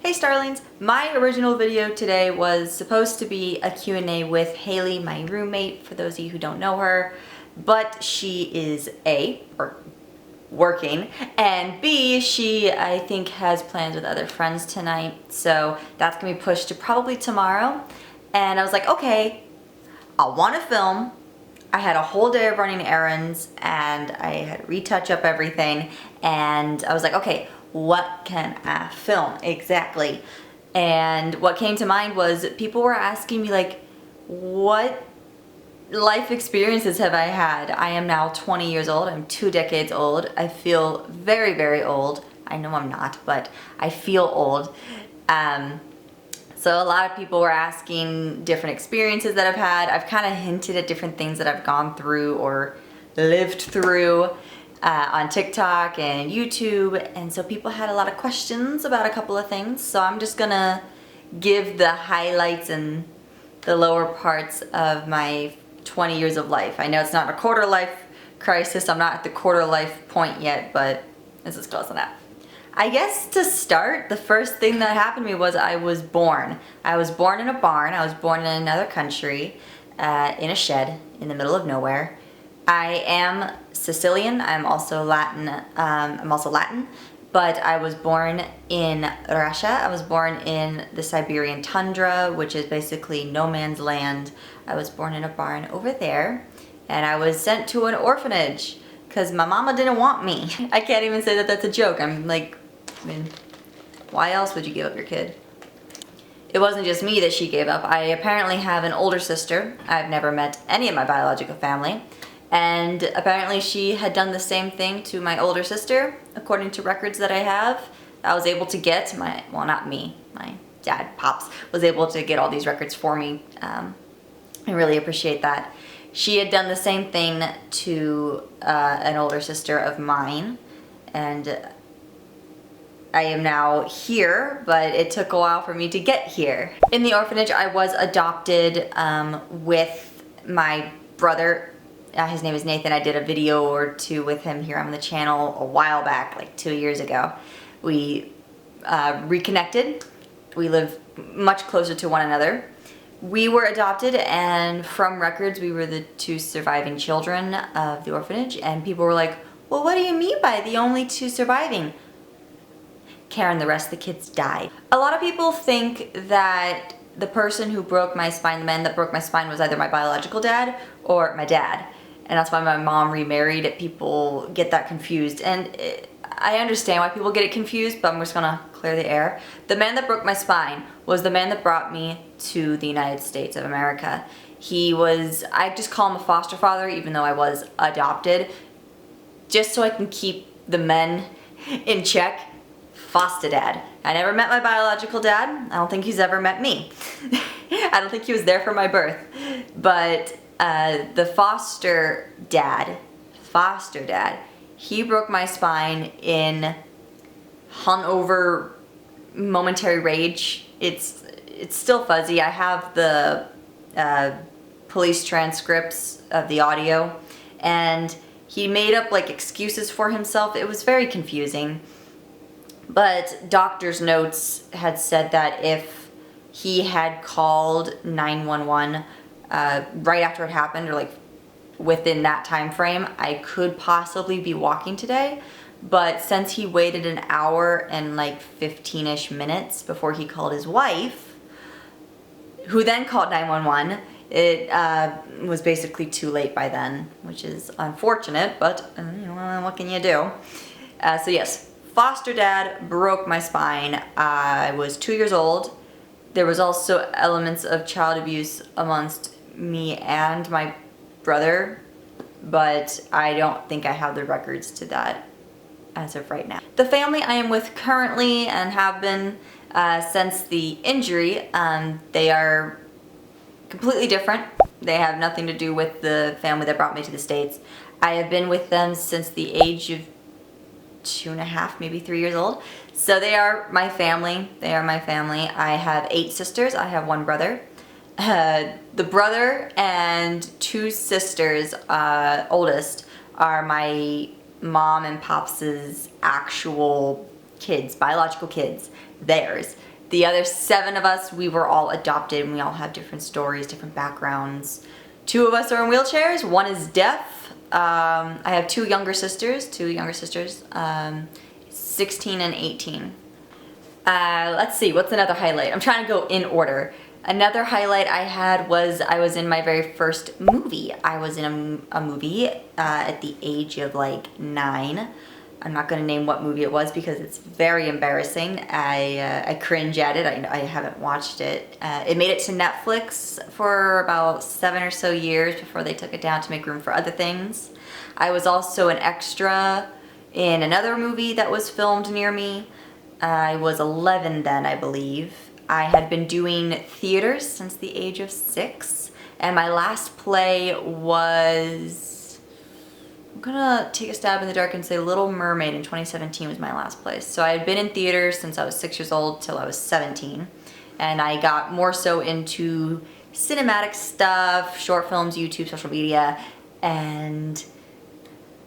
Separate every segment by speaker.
Speaker 1: Hey Starlings! My original video today was supposed to be a Q&A with Haley, my roommate, for those of you who don't know her, but she is working, and B, she, I think, has plans with other friends tonight, so that's gonna be pushed to probably tomorrow. And I was like, okay, I wanna film. I had a whole day of running errands and I had to retouch up everything, and I was like, okay, what can I film exactly? And what came to mind was people were asking me, like, what life experiences have I had? I am now 20 years old. I'm 2 decades old. I feel very, very old. I know I'm not, but I feel old. So a lot of people were asking different experiences that I've had. I've kind of hinted at different things that I've gone through or lived through on TikTok and YouTube, and so people had a lot of questions about a couple of things, so I'm just gonna give the highlights and the lower parts of my 20 years of life. I know it's not a quarter life crisis, I'm not at the quarter life point yet, but this is close enough. I guess to start, the first thing that happened to me was I was born. I was born in a barn. I was born in another country, in a shed in the middle of nowhere. I am Sicilian. I'm also Latin. But I was born in Russia. I was born in the Siberian tundra, which is basically no man's land. I was born in a barn over there, and I was sent to an orphanage because my mama didn't want me. I can't even say that that's a joke. I'm like, I mean, why else would you give up your kid? It wasn't just me that she gave up. I apparently have an older sister. I've never met any of my biological family. And apparently she had done the same thing to my older sister, according to records that I have. I was able to get well, not me, my dad, Pops, was able to get all these records for me. I really appreciate that. She had done the same thing to an older sister of mine, and I am now here, but it took a while for me to get here. In the orphanage, I was adopted with my brother. His name is Nathan. I did a video or two with him here on the channel a while back, like 2 years ago. We reconnected. We live much closer to one another. We were adopted, and from records, we were the 2 surviving children of the orphanage, and people were like, well, what do you mean by the only 2 surviving? Karen, the rest of the kids died. A lot of people think that the person who broke my spine, the man that broke my spine, was either my biological dad or my dad. And that's why my mom remarried. People get that confused. And I understand why people get it confused, but I'm just gonna clear the air. The man that broke my spine was the man that brought me to the United States of America. He was, I just call him a foster father, even though I was adopted, just so I can keep the men in check. Foster dad. I never met my biological dad. I don't think he's ever met me. I don't think he was there for my birth. But the foster dad, he broke my spine in hungover momentary rage. It's still fuzzy. I have the police transcripts of the audio, and he made up like excuses for himself. It was very confusing. But doctor's notes had said that if he had called 911 right after it happened, or like within that time frame, I could possibly be walking today. But since he waited an hour and like 15-ish minutes before he called his wife, who then called 911, it was basically too late by then, which is unfortunate, but you know, what can you do? So yes. Foster dad broke my spine. I was 2 years old. There was also elements of child abuse amongst me and my brother, but I don't think I have the records to that as of right now. The family I am with currently, and have been since the injury, they are completely different. They have nothing to do with the family that brought me to the States. I have been with them since the age of 2.5, maybe 3 years old. So they are my family. They are my family. I have 8 sisters. I have 1 brother. The brother and 2 sisters, oldest, are my mom and pops's actual kids, biological kids. theirs. The other 7 of us, we were all adopted, and we all have different stories, different backgrounds. 2 of us are in wheelchairs, 1 is deaf. I have 2 younger sisters, 16 and 18. Let's see, what's another highlight? I'm trying to go in order. Another highlight I had was I was in my very first movie. I was in a movie at the age of like 9. I'm not going to name what movie it was because it's very embarrassing. I cringe at it. I haven't watched it. It made it to Netflix for about 7 or so years before they took it down to make room for other things. I was also an extra in another movie that was filmed near me. I was 11 then, I believe. I had been doing theater since the age of 6, and my last play was, I'm gonna take a stab in the dark and say Little Mermaid in 2017 was my last play. So I had been in theater since I was 6 years old till I was 17, and I got more so into cinematic stuff, short films, YouTube, social media, and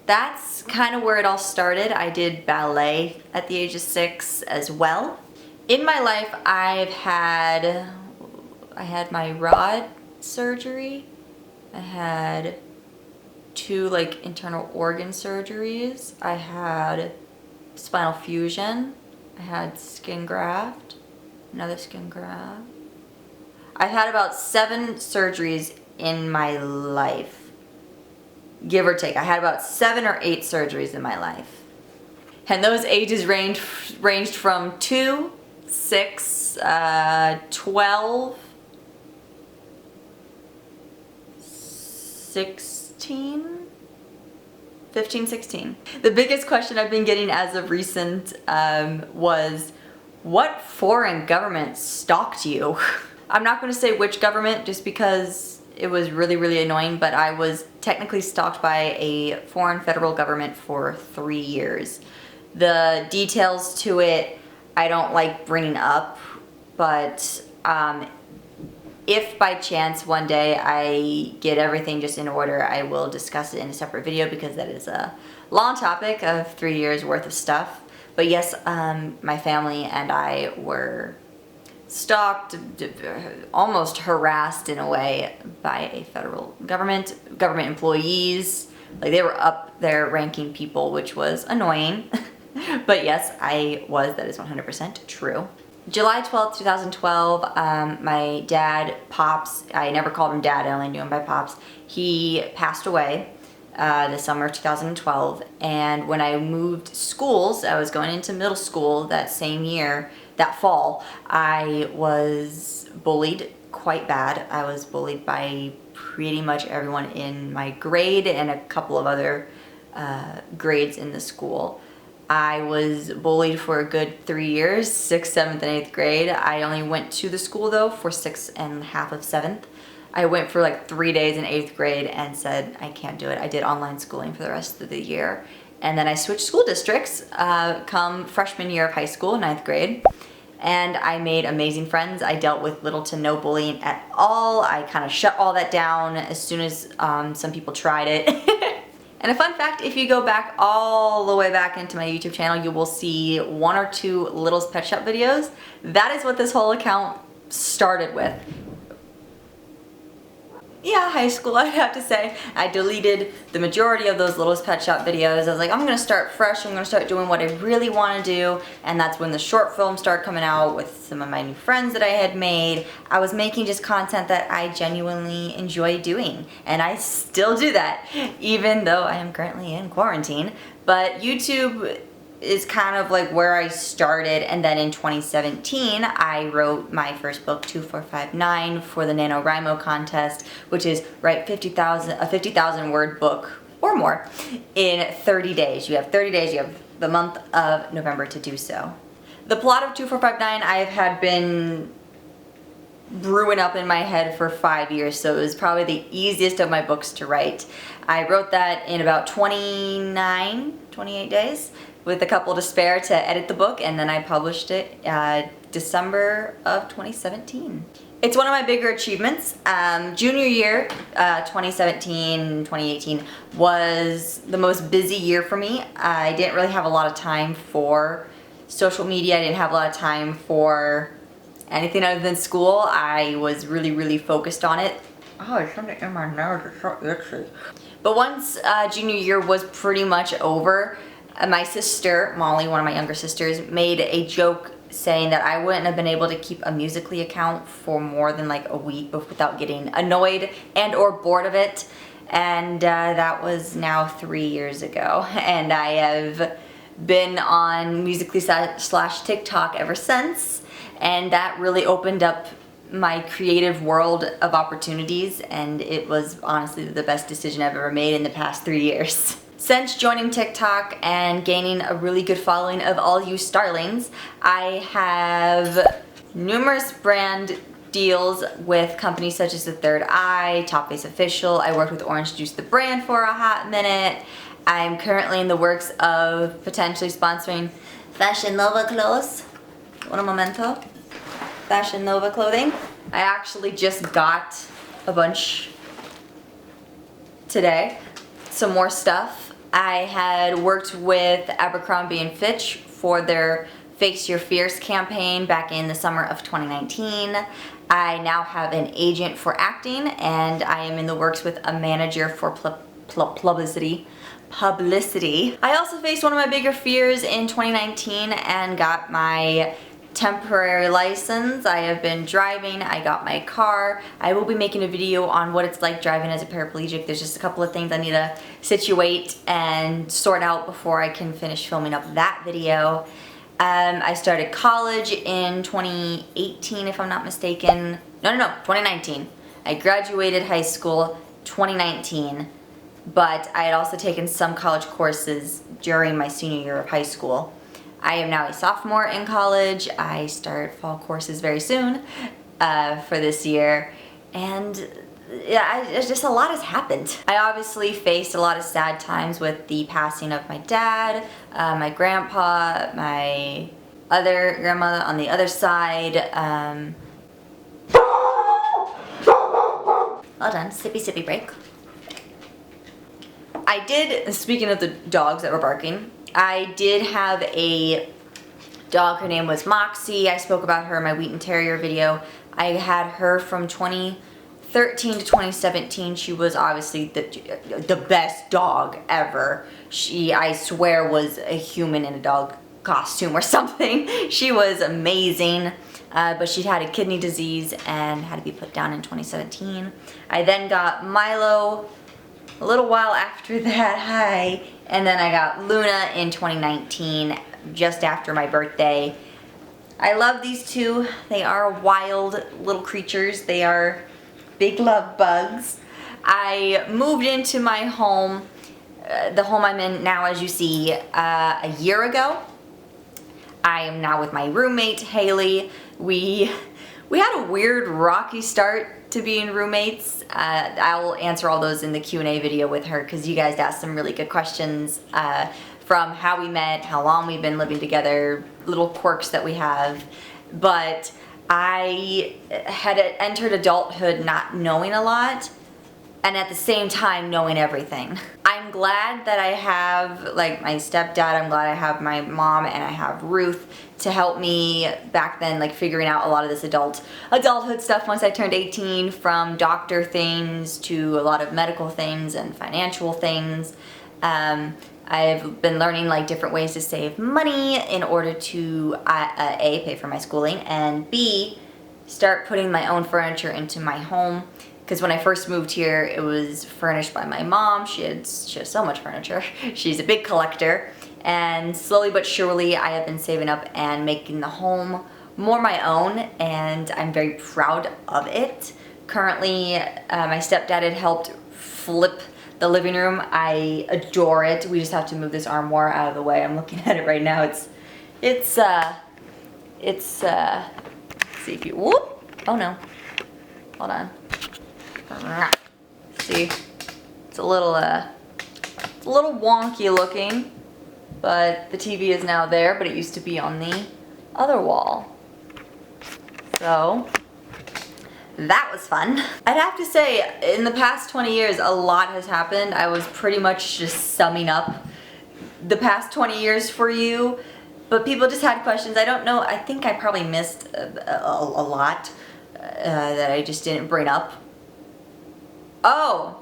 Speaker 1: that's kind of where it all started. I did ballet at the age of 6 as well. In my life, I had my rod surgery. I had 2 like internal organ surgeries. I had spinal fusion. I had skin graft, another skin graft. I've had about 7 surgeries in my life, give or take. I had about 7 or 8 surgeries in my life. And those ages ranged from 2, 6, 12, 16, 15, 16. The biggest question I've been getting as of recent was, what foreign government stalked you? I'm not going to say which government just because it was really, really annoying, but I was technically stalked by a foreign federal government for 3 years. The details to it I don't like bringing up, but if by chance one day I get everything just in order, I will discuss it in a separate video because that is a long topic of 3 years worth of stuff. But yes, my family and I were stalked, almost harassed in a way by a federal government employees. Like they were up there ranking people, which was annoying. But yes, I was. That is 100% true. July 12th, 2012, my dad, Pops, I never called him Dad, I only knew him by Pops, he passed away the summer of 2012. And when I moved schools, I was going into middle school that same year, that fall, I was bullied quite bad. I was bullied by pretty much everyone in my grade and a couple of other grades in the school. I was bullied for a good 3 years, 6th, 7th, and 8th grade. I only went to the school though for 6 and half of 7th. I went for like 3 days in 8th grade and said, I can't do it. I did online schooling for the rest of the year. And then I switched school districts come freshman year of high school, 9th grade. And I made amazing friends. I dealt with little to no bullying at all. I kind of shut all that down as soon as some people tried it. And a fun fact, if you go back all the way back into my YouTube channel, you will see 1 or 2 Little's Pet Shop videos. That is what this whole account started with. Yeah, high school, I'd have to say. I deleted the majority of those Little's Pet Shop videos. I was like, I'm gonna start fresh, I'm gonna start doing what I really wanna do. And that's when the short films started coming out with some of my new friends that I had made. I was making just content that I genuinely enjoy doing. And I still do that, even though I am currently in quarantine. But YouTube is kind of like where I started, and then in 2017 I wrote my first book, 2459, for the NaNoWriMo contest, which is write a 50,000 word book or more in 30 days. You have 30 days, you have the month of November to do so. The plot of 2459 I have had been brewing up in my head for 5 years, so it was probably the easiest of my books to write. I wrote that in about 28 days, with a couple to spare to edit the book, and then I published it December of 2017. It's one of my bigger achievements. Junior year, 2017, 2018, was the most busy year for me. I didn't really have a lot of time for social media. I didn't have a lot of time for anything other than school. I was really focused on it. Oh, there's something in my nose, it's so itchy. But once junior year was pretty much over, my sister, Molly, one of my younger sisters, made a joke saying that I wouldn't have been able to keep a Musical.ly account for more than like a week without getting annoyed and or bored of it. And that was now 3 years ago. And I have been on Musical.ly / TikTok ever since. And that really opened up my creative world of opportunities, and it was honestly the best decision I've ever made in the past 3 years. Since joining TikTok and gaining a really good following of all you Starlings, I have numerous brand deals with companies such as the Third Eye, TopsFace Official. I worked with OrangeJuicetheBrand for a hot minute. I'm currently in the works of potentially sponsoring Fashion Nova clothes. Un momento. Fashion Nova clothing. I actually just got a bunch today. Some more stuff. I had worked with Abercrombie & Fitch for their Face Your Fears campaign back in the summer of 2019. I now have an agent for acting, and I am in the works with a manager for publicity. I also faced one of my bigger fears in 2019 and got my temporary license. I have been driving, I got my car. I will be making a video on what it's like driving as a paraplegic. There's just a couple of things I need to situate and sort out before I can finish filming up that video. I started college in 2018 if I'm not mistaken. No, 2019. I graduated high school 2019, but I had also taken some college courses during my senior year of high school. I am now a sophomore in college. I start fall courses very soon for this year, and yeah, just a lot has happened. I obviously faced a lot of sad times with the passing of my dad, my grandpa, my other grandmother on the other side. Well done, sippy break. I did, speaking of the dogs that were barking, I did have a dog. Her name was Moxie. I spoke about her in my Wheaten Terrier video. I had her from 2013 to 2017. She was obviously the best dog ever. She, I swear, was a human in a dog costume or something. She was amazing, but she'd had a kidney disease and had to be put down in 2017. I then got Milo a little while after that, and then I got Luna in 2019, just after my birthday. I love these two. They are wild little creatures. They are big love bugs. I moved into my home, the home I'm in now, as you see, a year ago. I am now with my roommate, Haley. We had a weird rocky start to being roommates. I'll answer all those in the Q&A video with her, because you guys asked some really good questions from how we met, how long we've been living together, little quirks that we have. But I had entered adulthood not knowing a lot, and at the same time knowing everything. I'm glad that I have like my stepdad, I'm glad I have my mom, and I have Ruth to help me back then, like figuring out a lot of this adulthood stuff once I turned 18, from doctor things to a lot of medical things and financial things. I've been learning like different ways to save money in order to A, pay for my schooling, and B, start putting my own furniture into my home. Because when I first moved here, it was furnished by my mom. She has so much furniture. She's a big collector. And slowly but surely, I have been saving up and making the home more my own, and I'm very proud of it. Currently, my stepdad had helped flip the living room. I adore it. We just have to move this armoire out of the way. I'm looking at it right now. Let's see if you, whoop, oh no, hold on. See, it's a little wonky looking, but the TV is now there, but it used to be on the other wall. So that was fun. I'd have to say, in the past 20 years, a lot has happened. I was pretty much just summing up the past 20 years for you. But people just had questions. I don't know, I think I probably missed a lot that I just didn't bring up. Oh,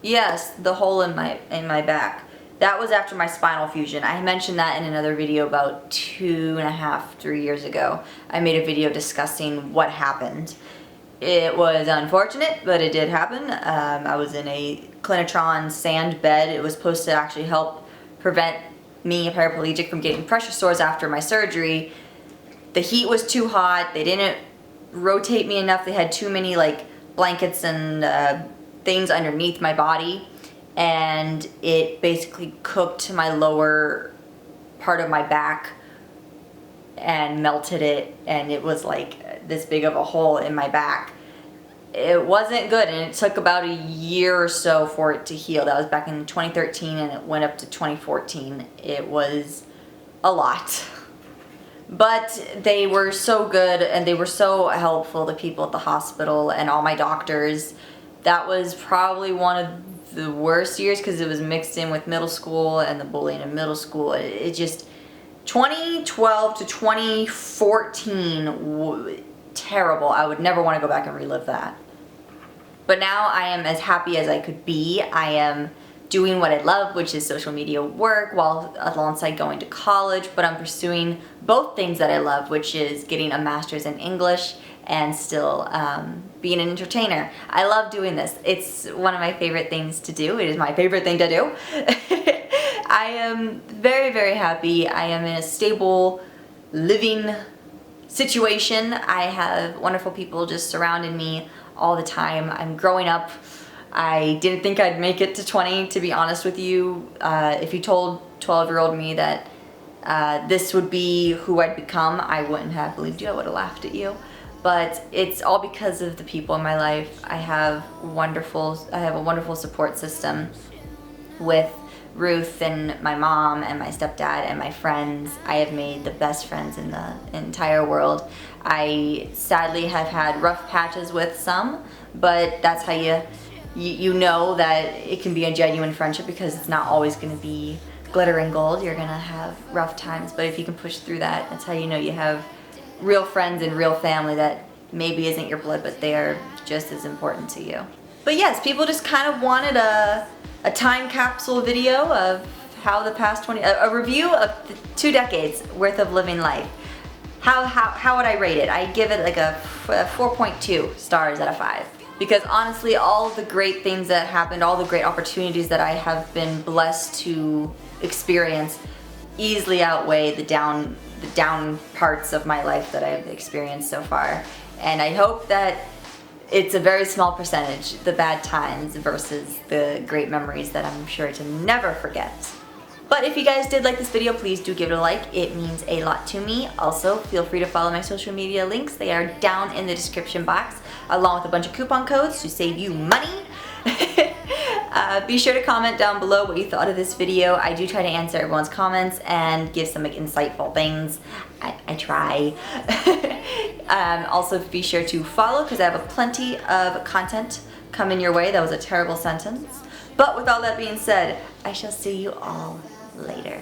Speaker 1: yes, the hole in my back. That was after my spinal fusion. I mentioned that in another video about 2.5, 3 years ago. I made a video discussing what happened. It was unfortunate, but it did happen. I was in a Clinitron sand bed. It was supposed to actually help prevent me, a paraplegic, from getting pressure sores after my surgery. The heat was too hot. They didn't rotate me enough. They had too many like blankets and things underneath my body, and it basically cooked my lower part of my back and melted it, and it was like this big of a hole in my back. It wasn't good, and it took about a year or so for it to heal. That was back in 2013, and it went up to 2014. It was a lot. But they were so good, and they were so helpful, the people at the hospital and all my doctors. That was probably one of the worst years because it was mixed in with middle school and the bullying in middle school. It just, 2012 to 2014, terrible. I would never want to go back and relive that. But now I am as happy as I could be. I am doing what I love, which is social media work, while alongside going to college, but I'm pursuing both things that I love, which is getting a master's in English and still being an entertainer. I love doing this. It's one of my favorite things to do. It is my favorite thing to do. I am very, very happy. I am in a stable living situation. I have wonderful people just surrounding me all the time. I'm growing up. I didn't think I'd make it to 20, to be honest with you. If you told 12-year-old me that this would be who I'd become, I wouldn't have believed you. I would have laughed at you. But it's all because of the people in my life. I have a wonderful support system with Ruth and my mom and my stepdad and my friends. I have made the best friends in the entire world. I sadly have had rough patches with some, but that's how you know that it can be a genuine friendship, because it's not always going to be glitter and gold. You're going to have rough times, but if you can push through that, that's how you know you have real friends and real family that maybe isn't your blood, but they are just as important to you. But yes, people just kind of wanted a time capsule video of how the past a review of 2 decades worth of living life. How would I rate it? I give it like a 4.2 stars out of 5. Because honestly, all the great things that happened, all the great opportunities that I have been blessed to experience easily outweigh the down parts of my life that I've experienced so far. And I hope that it's a very small percentage, the bad times versus the great memories that I'm sure to never forget. But if you guys did like this video, please do give it a like. It means a lot to me. Also, feel free to follow my social media links. They are down in the description box, along with a bunch of coupon codes to save you money. Be sure to comment down below what you thought of this video. I do try to answer everyone's comments and give some insightful things. I try. Also, be sure to follow, because I have plenty of content coming your way. That was a terrible sentence. But with all that being said, I shall see you all later.